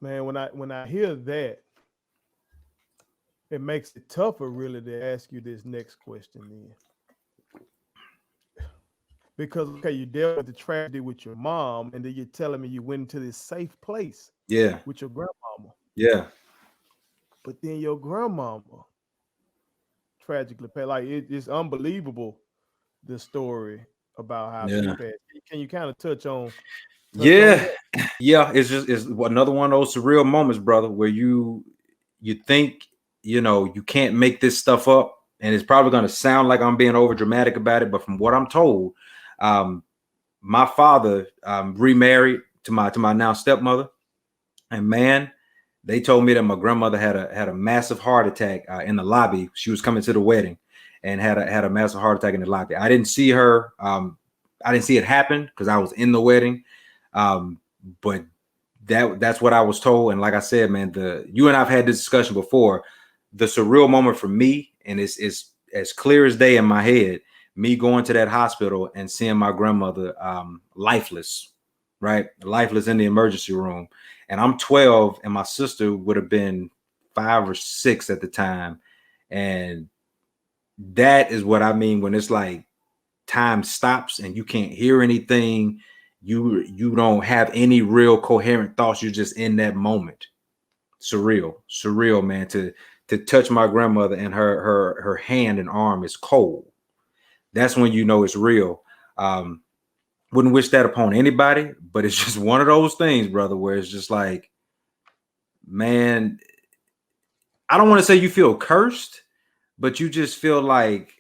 Man, when I hear that, it makes it tougher really to ask you this next question then. Because okay, you dealt with the tragedy with your mom, and then you're telling me you went into this safe place Yeah, with your grandmama. yeah, But then your grandmama tragically passed. Like it's unbelievable the story about how she yeah, passed. Can you kind of touch on yeah, that? yeah. It's another one of those surreal moments, brother, where you think you can't make this stuff up, and it's probably going to sound like I'm being over dramatic about it, but from what I'm told, um, my father remarried to my now stepmother, and man, they told me that my grandmother had a massive heart attack in the lobby. She was coming to the wedding, and had a massive heart attack in the lobby. I didn't see her. I didn't see it happen because I was in the wedding. But that's what I was told. And like I said, man, you and I've had this discussion before. The surreal moment for me, and it's as clear as day in my head. Me going to that hospital and seeing my grandmother lifeless, right, lifeless in the emergency room. And I'm 12, and my sister would have been 5 or 6 at the time. And that is what I mean when it's like time stops and you can't hear anything. You don't have any real coherent thoughts. You're just in that moment. Surreal, man. To touch my grandmother, and her hand and arm is cold. That's when you know it's real. Wouldn't wish that upon anybody, but it's just one of those things, brother, where it's just like, man, I don't want to say you feel cursed, but you just feel like,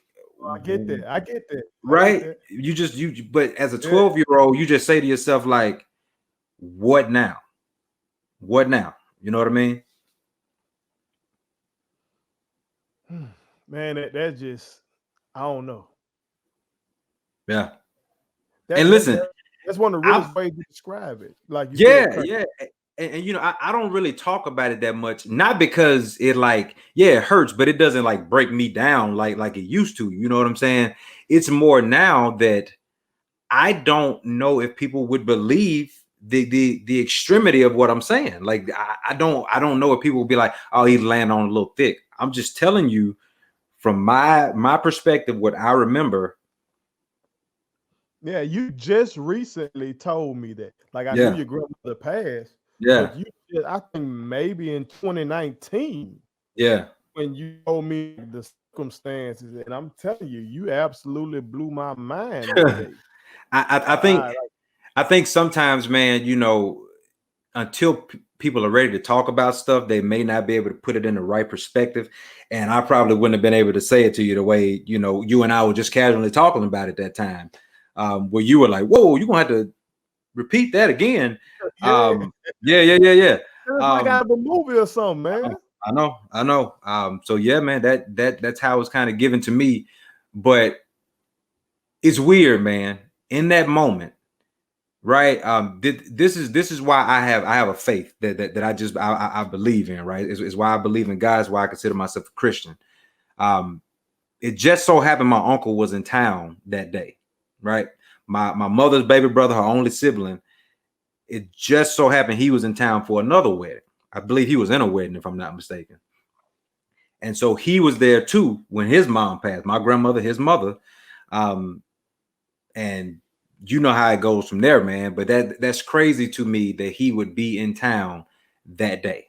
I get that. I get that. I get right? that. But as a Yeah. 12-year-old, you just say to yourself, like, what now? What now? You know what I mean? Man, that's just I don't know. Yeah. That And that, listen, that that's one of the I've realest ways to describe it. Like you feel yeah, cursed. yeah. And I don't really talk about it that much, not because it like, yeah, it hurts, but it doesn't like break me down like it used to. You know what I'm saying? It's more now that I don't know if people would believe the extremity of what I'm saying. Like I don't know if people will be like, oh, he's laying on a little thick. I'm just telling you from my perspective, what I remember. Yeah, you just recently told me that. Like I knew Yeah, your grandmother passed, yeah, but I think maybe in 2019 yeah. when you told me the circumstances, and I'm telling you, you absolutely blew my mind that I, day. I I, think I like, I think sometimes, man, until people are ready to talk about stuff, they may not be able to put it in the right perspective. And I probably wouldn't have been able to say it to you the way, you and I were just casually talking about it that time, where you were like, whoa, you're going to have to repeat that again. yeah, Yeah, yeah, yeah, yeah. it's like Um, out of a movie or something, I man. know, I know, I know. So yeah, man, that's how it's kind of given to me. But it's weird, man. In that moment, right? This is why I have a faith that I believe in, right? Is why I believe in God. Is why I consider myself a Christian. Um, it just so happened my uncle was in town that day, right? My mother's baby brother, her only sibling. It just so happened he was in town for another wedding. I believe he was in a wedding, if I'm not mistaken. And so he was there too when his mom passed. My grandmother, his mother, um, and you know how it goes from there, man. But that's crazy to me that he would be in town that day.